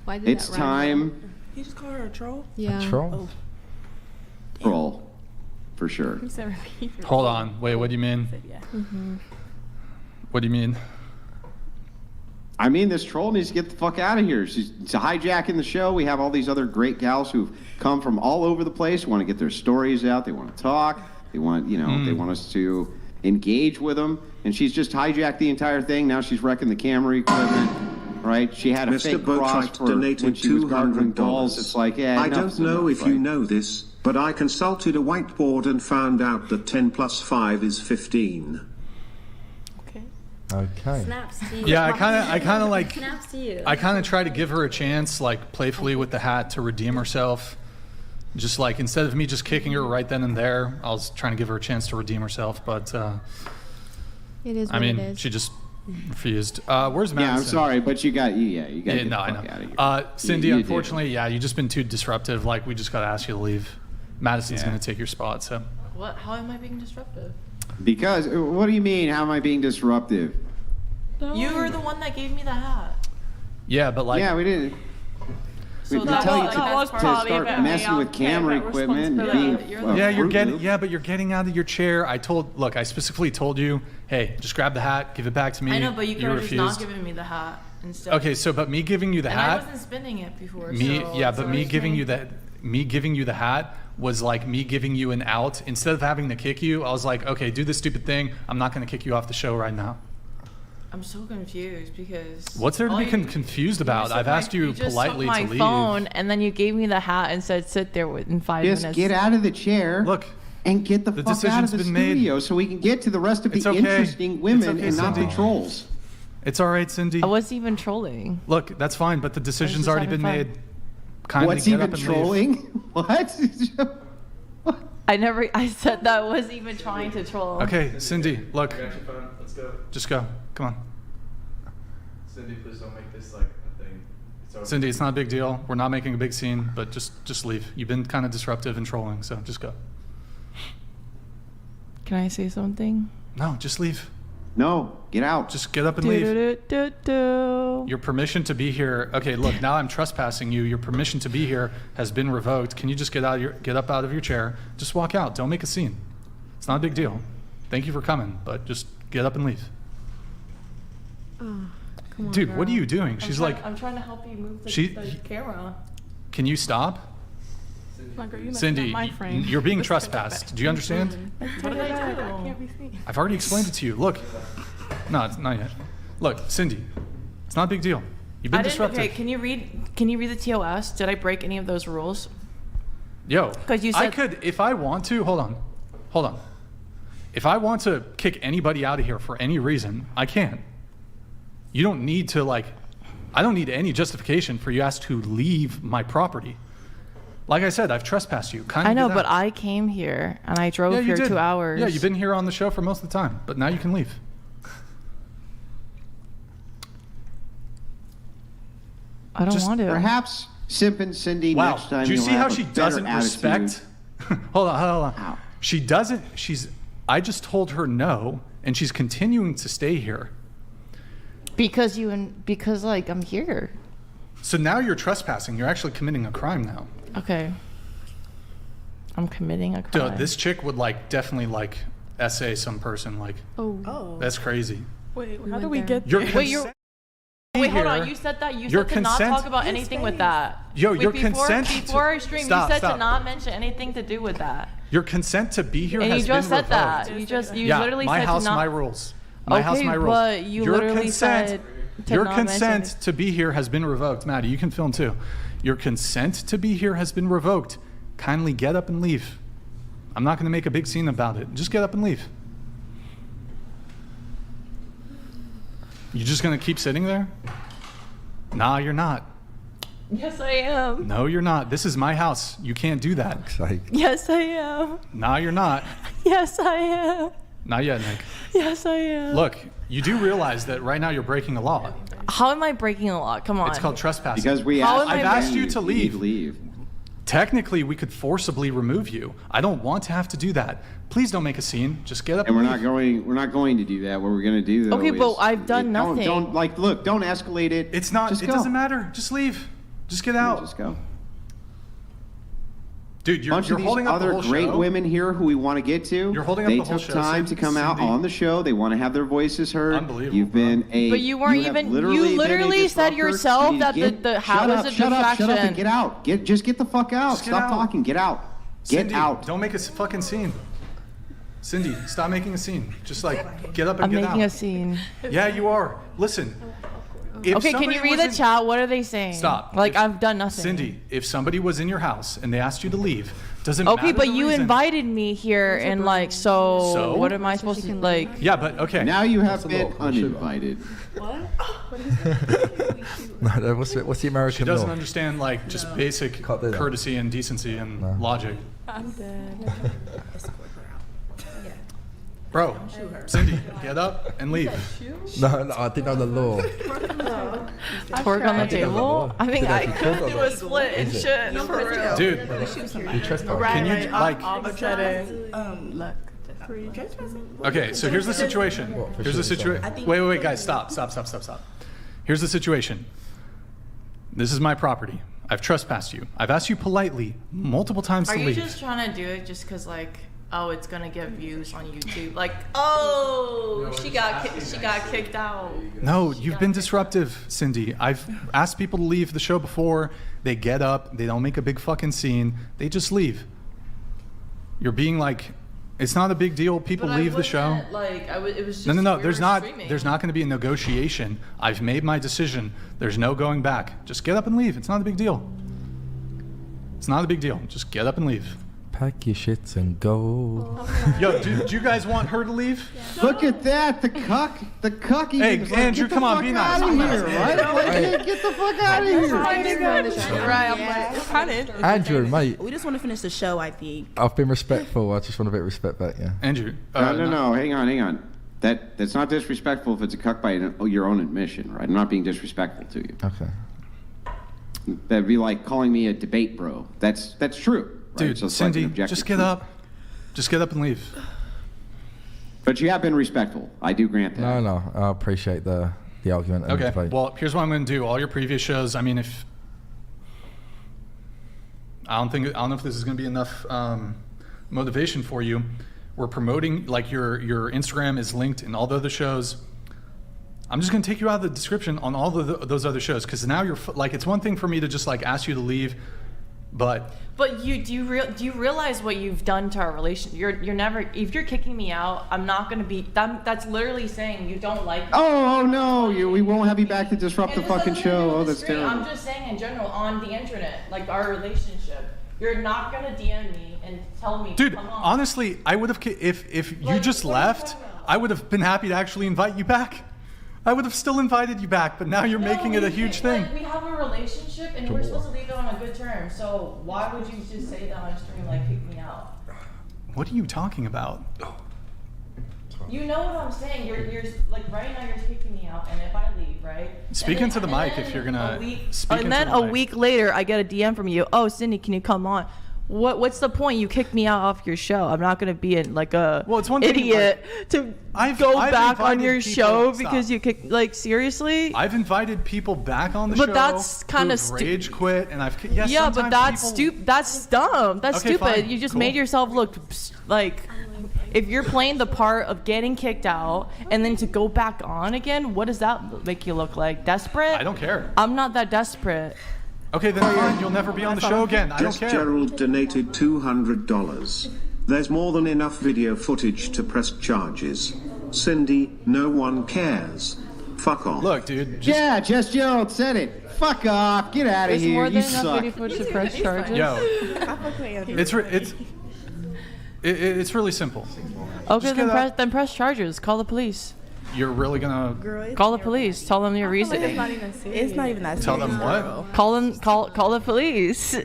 Why did It's that rhyme? time. You just call her a troll? Yeah. A troll? Troll. For sure. He said repeat. Hold on. Wait, what do you mean? Yeah. What do you mean? I mean, this troll needs to get the fuck out of here. She's hijacking the show. We have all these other great gals who've come from all over the place, want to get their stories out. They want to talk. They want, they want us to engage with them. And she's just hijacked the entire thing. Now she's wrecking the camera equipment, right? She had a Mr. fake cross Boatwright for donated when she was gargling dolls. $200. It's like, yeah, I don't enough's know enough, if you right? know this, but I consulted a whiteboard and found out that 10 plus 5 is 15. Okay. Okay. Snaps to you. Yeah, I kind of like, Snaps to you. I kind of try to give her a chance, like playfully with the hat to redeem herself. Just like, instead of me just kicking her right then and there, I was trying to give her a chance to redeem herself. But, It is what I mean, it is. she just refused. Where's Madison? Yeah, I'm sorry, but you got to Yeah, get no, the I fuck know. out of here. Cindy, You unfortunately, yeah, you've just been too disruptive. Like, we just got to ask you to leave. Madison's Yeah. going to take your spot, so. What? How am I being disruptive? Because, what do you mean? How am I being disruptive? You were the one that gave me the hat. Yeah, but like. Yeah, we didn't. So we that tell you was- to, that was to probably start about messing me. with I'll camera take that equipment and responsibility. being You're Yeah, you're Fruit getting. Loop. Yeah, but you're getting out of your chair. I specifically told you, hey, just grab the hat, give it back to me. I know, but you could have just refused. not given me the hat instead. Okay, so but me giving you the And I hat, wasn't spinning it before. me so yeah, it's but me already giving you spinning. me giving you the hat was like me giving you an out. Instead of having to kick you, I was like, okay, do this stupid thing. I'm not going to kick you off the show right now. I'm so confused because. What's there to all be you- confused you about? just I've took asked my- you just politely took to my leave. phone, and then you gave me the hat and said, "Sit there in 5 Just minutes." get out of the chair. Look, and get the fuck out of decision's the been made. studio so we can get to the rest of the It's okay. interesting women It's okay, and not the Cindy. trolls. It's all right, Cindy. I wasn't even trolling. Look, that's fine, but the decision's just already having been fun. made. Kindly What's get even up and trolling? leave. What? I said that I wasn't even trying to troll. Okay, Cindy, look, Let's go. just go. Come on. Cindy, please don't make this like a thing. It's over. Cindy, it's not a big deal. We're not making a big scene, but just leave. You've been kind of disruptive and trolling, so just go. Can I say something? No, just leave. No, get out. Just get up and leave. Do-do-do-do-do. Your permission to be here. Okay, look, now I'm trespassing you. Your permission to be here has been revoked. Can you just get up out of your chair? Just walk out. Don't make a scene. It's not a big deal. Thank you for coming, but just get up and leave. Oh, come on, Dude, what are girl. you doing? She's like, I'm trying to help you move the She- camera. can you stop? My girl, you messed Cindy, up my frame. you're being Let's take that trespassed. back. Do you understand? What did I do? I can't be seen. I've already explained it to you. Look. No, it's not yet. Look, Cindy, it's not a big deal. You've been disruptive. Okay, can you read the TOS? Did I break any of those rules? Yo, 'Cause you I said- could, if I want to, hold on. If I want to kick anybody out of here for any reason, I can. You don't need to I don't need any justification for you asked to leave my property. Like I said, I've trespassed you. I know, but I came here and I drove yeah, you here did. 2 hours. Yeah, you've been here on the show for most of the time, but now you can leave. I don't just want to. Perhaps Simp and Cindy Wow, next time do you you'll see how have a she better doesn't attitude. respect? Hold on. Ow. She doesn't, I just told her no, and she's continuing to stay here. because I'm here. So now you're trespassing. You're actually committing a crime now. Okay. I'm committing a crime. Dude, this chick would definitely essay some person. Oh. That's crazy. Wait, how went do we there. get Your there? Wait, Wait, hold on. here- You said that. You your said to not consent- talk about anything with that. Yo, Wait, your before, consent to- Before our stream, Stop, you said stop. to not mention anything to do with that. Your consent to be here And has you just been said that. revoked. You Yeah, literally my said house, to not. my rules. My house, Okay, my rules. but you Your literally consent, said to your not mention consent it. to be here has been revoked. Maddie, you can film too. Your consent to be here has been revoked. Kindly get up and leave. I'm not going to make a big scene about it. Just get up and leave. You just going to keep sitting there? Nah, you're not. Yes, I am. No, you're not. This is my house. You can't do that. Looks like Yes, I am. Nah, you're not. Yes, I am. Not yet, Nick. Yes, I am. Look, you do realize that right now you're breaking a law. How am I breaking a law? Come on. It's called trespassing. Because we How asked, am I I've asked you to leave. Leave. Technically, we could forcibly remove you. I don't want to have to do that. Please don't make a scene. Just get up. And we're leave. not going to do that. What we're going to do though Okay, is, but I've done nothing. Don't look. Don't escalate it. It's not. Just It go. doesn't matter. Just leave. Just get out. Just go. Dude, you're Bunch of these holding up the other whole great show. women here who we want to get to. You're holding up they the whole took show, time to come out Cindy. on the show. They want to have their voices heard. Unbelievable, You've been a. But you weren't have even. literally You been a literally said disruptor. yourself You that need the to how was a Shut up distraction. and get out. Just get the fuck out. Just get Stop out. talking. Get out. Get Cindy, out. Don't make a fucking scene. Cindy, stop making a scene. Just like get up and I'm get out. making a scene. Yeah, you are. Listen. If Okay, can somebody you read was the in- chat? What are they saying? Stop. Like If- I've done nothing. Cindy, if somebody was in your house and they asked you to leave, doesn't matter. Okay, but the you reason. invited me here, and like, so, So? what am I supposed to like? Yeah, but okay. Now you have a been little crucible. uninvited. No, what's the American She doesn't law? understand like just basic Can't do that. courtesy and decency and logic. I'm dead. Bro, Cindy, get up and leave. No, I didn't know the law. Twerk on the table? I think Did I that could because of do a that? split and Is it? shit. No, for real. Dude, You trespass. can you like? Offsetting. Look. Okay, so here's the situation. for Here's the sure, situation. Wait, guys, stop. Here's the situation. This is my property. I've trespassed you. I've asked you politely multiple times Are to you leave. just trying to do it just because like, oh, it's gonna get views on YouTube? Like, oh, she got kicked out. No, you've been disruptive, Cindy. I've asked people to leave the show before. They get up. They don't make a big fucking scene. They just leave. You're being like, it's not a big deal. People But leave the show. Like, it was just. No. we There's were not. streaming. There's not going to be a negotiation. I've made my decision. There's no going back. Just get up and leave. It's not a big deal. It's not a big deal. Just get up and leave. Pack your shits and go. Yo, do you guys want her to leave? Look at that. The cuck. Hey, even is like, Andrew, get the come on, fuck be nice. Out Be of nice. here, right? Like, get the fuck out of here. Right, I'm like, it's kind of. Andrew, mate, We just want to finish the show, I think. I've been respectful. I just want a bit of respect back, yeah. Andrew. No. Hang on. That's not disrespectful if it's a cuck by your own admission, right? I'm not being disrespectful to you. Okay. That'd be like calling me a debate bro. That's true. Right? Dude, So it's like an Cindy, objective just get truth. up. Just get up and leave. But you have been respectful. I do grant that. No, I appreciate the argument and Okay. debate. Well, here's what I'm going to do. All your previous shows. I mean, if I don't know if this is going to be enough motivation for you. We're promoting like your Instagram is linked in all the other shows. I'm just going to take you out of the description on all those other shows because now you're like it's one thing for me to just like ask you to leave, but But do you realize what you've done to our relation? You're never, if you're kicking me out, I'm not gonna be. That's literally saying you don't like me. Oh no! We won't have you back to disrupt the And this fucking doesn't show. do Oh, with the that's screen. terrible. I'm just saying in general on the internet, like our relationship. You're not gonna DM me and tell me. dude, come on. honestly, I would have if you Like, just what are you left, talking about? I would have been happy to actually invite you back. I would have still invited you back, but now you're No, making it a huge thing. Like, we have a relationship and we're supposed to leave it on a good term. So why would you just say that on stream, like kick me out? What are you talking about? You know what I'm saying? You're like right now you're kicking me out, and if I leave, right? Speak And into the and mic then if you're gonna a week- speak and into then the a mic. week later, I get a DM from you. Oh, Cindy, can you come on? What's the point? You kicked me out off your show. I'm not gonna be in like a Well, it's one thing, idiot to I've go back on invited your people- show stop. because you kicked. Like seriously? I've invited people back on the But show. that's kinda who've rage quit, and I've yes, Yeah, but sometimes that's people- stupid. That's dumb. That's Okay, stupid. fine. You just Cool. made yourself look like. If you're playing the part of getting kicked out and then to go back on again, what does that make you look like? Desperate? I don't care. I'm not that desperate. Okay, then fine. You'll never be on the show again. I don't Just care. Gerald donated $200. There's more than enough video footage to press charges. Cindy, no one cares. Fuck off. Look, dude. Just, Yeah, Jess Gerald said it. Fuck off. Get out of There's here. more You than enough suck. video footage to press charges. yo, it's really simple. Okay, just then get up. press charges. Call the police. You're really gonna Call the police. Tell them your reasoning. It's not even that serious. tell them what? Call the police.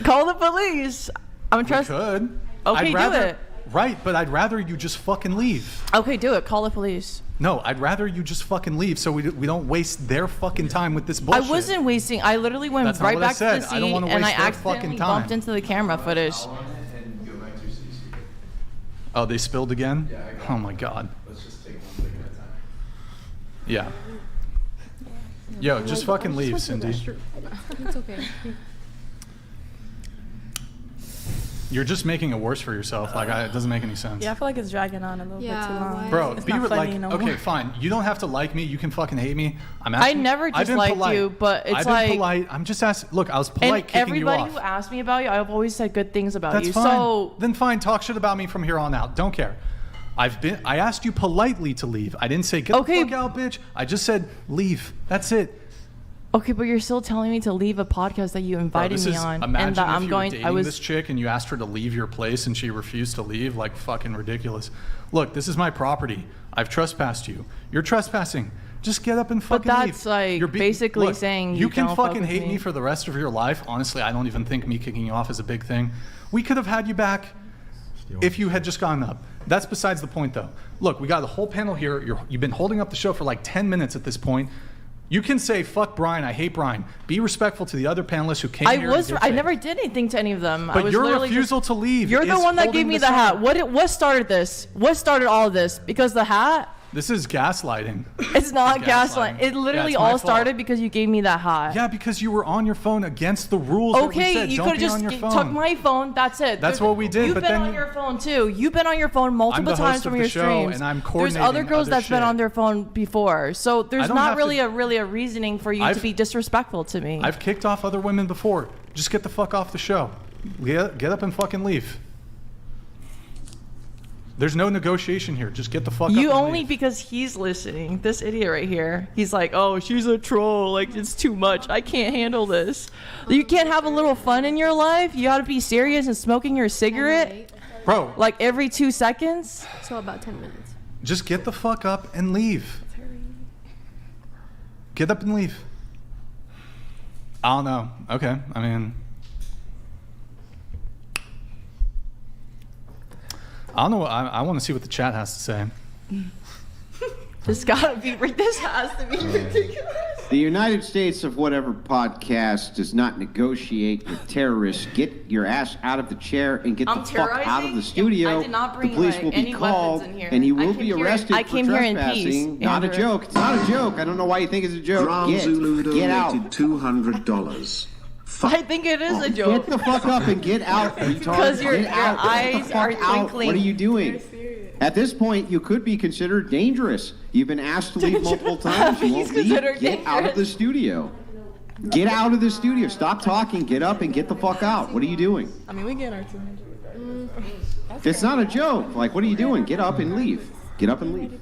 Call the police. I'm We trust. could. Okay, I'd do rather, it. Right, but I'd rather you just fucking leave. Okay, do it. Call the police. No, I'd rather you just fucking leave so we don't waste their fucking time with this bullshit. I wasn't wasting. I literally went That's not right what I back to the said. I don't seat wanna and I waste their accidentally fucking time. bumped into the camera footage. Go on it and go back to your seats. Oh, they spilled again? Yeah, I got Oh it. my god. Let's just take one thing at a time. Yeah. Yo, just fucking leave, Cindy. It's okay. You're just making it worse for yourself. Like, it doesn't make any sense. Yeah, I feel like it's dragging on a little bit too long. why? Bro, It's be not like, funny no okay, more. fine. You don't have to like me. You can fucking hate me. I'm I asking. never I've been disliked polite. you, but it's I've been like- polite. I'm just asking. Look, I was polite And kicking you everybody off. who asked me about you, I've always said good things about That's you. fine. So Then fine, talk shit about me from here on out. Don't care. I asked you politely to leave. I didn't say get Okay. the fuck out, bitch. I just said leave. That's it. okay, but you're still telling me to leave a podcast that you Bro, invited this me is, on, imagine and that if I'm you going. were dating I was. this chick and you asked her to leave your place and she refused to leave. Like fucking ridiculous. Look, this is my property. I've trespassed you. You're trespassing. Just get up and fucking leave. that's, like, You're basically look, saying you you can don't fuck fucking with hate me. me for the rest of your life. Honestly, I don't even think me kicking you off is a big thing. We could have had you back if you had just gone up. That's besides the point, though. Look, we got a whole panel here. You've been holding up the show for like 10 minutes at this point. You can say, fuck Brian, I hate Brian. Be respectful to the other panelists who came here. and did I say- never did anything to any of them. I But was your literally refusal just, to leave You're the is one that holding gave me this the hat. up. What started this? What started all of this? Because the hat? This is gaslighting. It's not It's gaslighting. gaslighting. It literally Yeah, it's my all started fault. because you gave me that hat. Yeah, because you were on your phone against the rules that we Okay, said. you Don't could be have on just your phone. took my phone. That's it. That's what we did, You've but been then on you- your phone too. You've been on your phone multiple I'm the host times of from the your show, streams. and I'm There's coordinating other girls other that's been shit. on their phone before, so there's don't not have really to- a reasoning for you to be disrespectful to me. I've kicked off other women before. Just get the fuck off the show. Get up and fucking leave. There's no negotiation here. Just get the fuck up You and only leave. because he's listening. This idiot right here. He's like, oh, she's a troll. Like, it's too much. I can't handle this. You can't have a little fun in your life. You gotta be serious and smoking your cigarette Bro, like every 2 seconds. So about 10 minutes. just get the fuck up and leave. Get up and leave. I don't know. Okay. I mean, I don't know. I want to see what the chat has to say. This gotta be. This has to be ridiculous. The United States of whatever podcast does not negotiate with terrorists. Get your ass out of the chair and get I'm the fuck out of terrorizing? the studio. I did not bring, the police like, will be any called weapons in here. and you I will came be here- arrested I came for here in trespassing. peace, Not a Andrew. joke. It's not a joke. I don't know why you think it's a joke. Brown Get Zulu out. donated $200. I think it is a Get joke. the fuck up and get out, retard. Because your Get out. Get the eyes fuck are out. twinkling. What are you doing? At this point, you could be considered dangerous. You've been asked to leave multiple times. You won't He's leave. considered Get out of the studio. Get out of the studio. Stop talking. Get up and get the fuck out. What are you doing? I mean, we get our 200. It's not a joke. Like, what are you doing? Get up and leave. Get up and leave.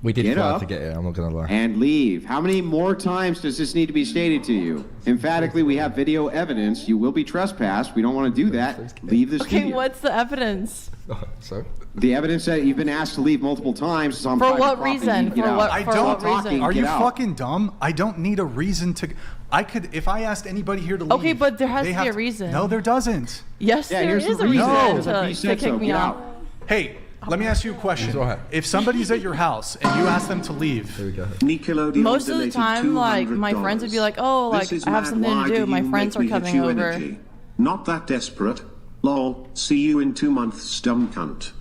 We did Get fly up. to get here, I'm not going to lie. And leave. How many more times does this need to be stated to you? Emphatically, we have video evidence. You will be trespassed. We don't want to do that. Leave the Okay, studio. what's the evidence? So? The evidence that you've been asked to leave multiple times is on For private what property. reason? Get For out. what- I for don't what reason? Are Get you out. fucking dumb? I don't need a reason to. I could, if I asked anybody here to leave. Okay, but there has they to have be a reason. No, there doesn't. Yes, Yeah, there here's is the a reason. reason No. He to said kick so. me Get out. out. Hey, let me ask you a question. Go ahead. If somebody's at your house and you ask them to leave, Here we go. Nickelodeon Most of the donated time, like, my friends would be like, oh, like, This is I have mad. something to Why do. My you friends make are me hit coming you over. energy? Not that desperate. Lol. See you in 2 months, dumb cunt.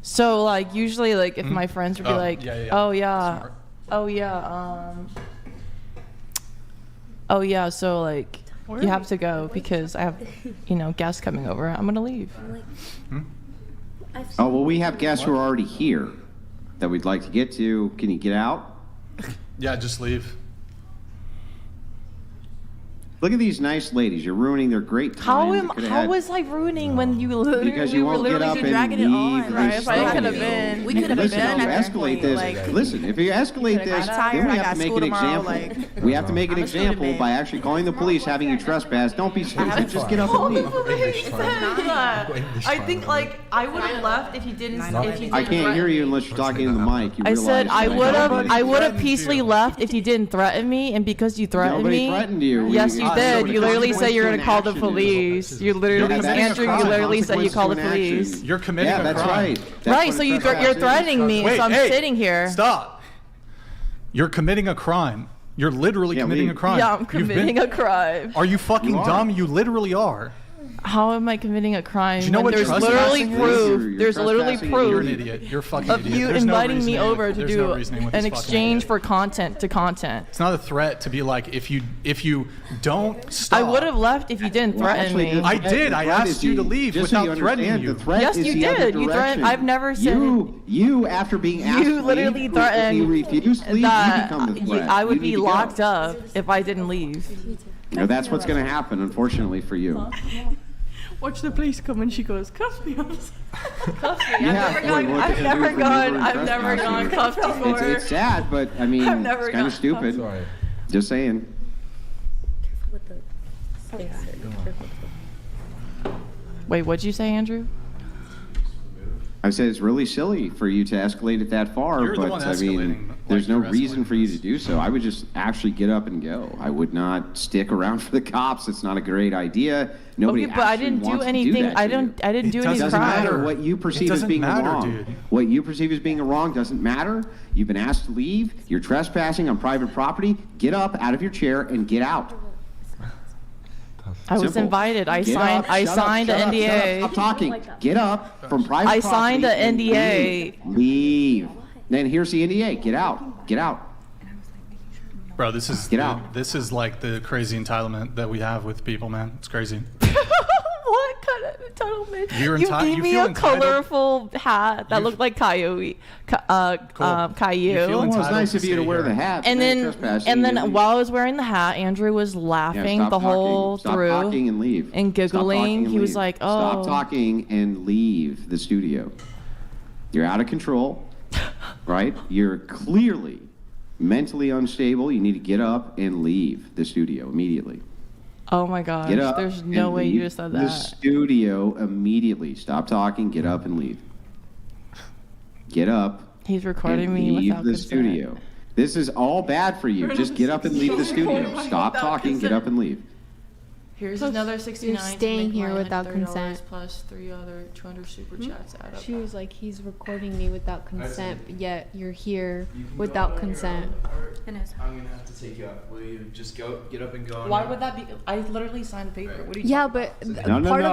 So, like, usually, like, if my friends would be Oh, like, yeah, yeah, yeah. oh, yeah, Smart. oh, yeah, so, like, you have to go because I have, guests coming over. I'm going to leave. Oh, well, we have guests who are already here that we'd like to get to. Can you get out? yeah, just leave. Look at these nice ladies. You're ruining their great time. How You could've had- was I ruining when you literally Because you were won't get literally up just and dragging leave. it on, and right? stop It you. could have been. We could have Listen, been if you at that escalate point. this, Like, listen, if you escalate this, I'm tired, then we I have to got make school an tomorrow, example. like- We have to make an I'm a student, example babe. by actually calling the police, having you trespass. Don't be stupid. Just get up Oh, and leave. I think like I would have left if he didn't. If he didn't I can't hear threaten you me. unless you're talking in the mic. You I said I realize would that. have. Nobody I would have threatened peacefully you. left if you didn't threaten me, and because you threatened Nobody me. threatened you. Yes, We you not. did. So You the literally said you're gonna call the consequence to an police. You literally, Yeah, that's Andrew, a you literally said you consequence call to the an action. police. You're committing Yeah, a that's crime. right. That's Right, what so a you're trespass is. threatening me, Wait, so I'm hey, sitting here. Stop. You're committing a crime. You're literally Yeah, committing leave. a crime. Yeah, I'm You've been- committing a crime. Are you fucking You are. dumb? You literally are. How am I committing a crime? Do you know when what there's trespassing literally is? proof. You're There's literally trespassing. You're an proof idiot. You're a fucking of idiot. you There's no inviting me reasoning over with- to there's do no reasoning with an this fucking exchange idiot. for content to content. It's not a threat to be like, if you don't stop. I would have left if you didn't Well, threaten actually, me. the I threat- did. the I threat asked is you the- to leave just so without you threatening understand, you. The threat Yes, is you the other did. You threatened- direction. I've never said- You after being asked You to literally leave, threatened if you refuse to leave, you that become the threat. I would You need be to go. locked up if I didn't leave. No, that's what's going to happen, unfortunately for you. Watch the police come and she goes, cuff me. Cuff me. Yeah, I've never gone. I've never gone cuffed before. It's sad, but I mean, I've never it's kind gone of stupid. Sorry. Just saying. Wait, what'd you say, Andrew? I said it's really silly for you to escalate it that far, You're the but one I escalating, mean, like, there's no you're reason escalating for you this. to do so. I would just actually get up and go. I would not stick around for the cops. It's not a great idea. Nobody Okay, but I actually didn't do wants to anything. that I to you. don't. I didn't do It any It doesn't crime. matter what you perceive as doesn't being matter, wrong. dude. What you perceive as being wrong doesn't matter. You've been asked to leave. You're trespassing on private property. Get up out of your chair and get out. I was Simple. invited. I Get signed. up, I shut up, signed shut an up, shut up, NDA. Stop talking. Get up from private I property. signed an and NDA. Leave. Then here's the NDA. Get out. Get out. Bro, this is Get out. This is like the crazy entitlement that we have with people, man. It's crazy. What kind of entitlement? You're You enti- gave you me feel a entitled? colorful hat that looked like Caillou. Cool. You feel Caillou. Well, it's entitled nice to of you to stay wear here. the hat. And You're then, trespassing. and then You leave. while I was wearing the hat, Andrew was laughing stop the whole talking. through Stop talking and leave. and Stop talking giggling. and He was leave. like, Stop "Oh." talking and leave the studio. You're out of control, right? You're clearly mentally unstable. You need to get up and leave the studio immediately. Oh my gosh! Get up. There's no and way you leave just said the that. studio immediately. Stop talking. Get up and leave. Get up. He's recording and me leave without the consent. studio. This is all bad for you. Just get up and leave the studio. Stop talking. Get up and leave. Here's Plus, another you're 69. staying here without $30 consent. plus 3 other 200 super chats add up. She was like, he's recording me without consent, see. but yet you're here You can go without on your consent. own, or I'm gonna have to take you out. Will you just get up and go on Why your would that be? I literally signed a paper. What are you Yeah, talking but about? No, no, part no. of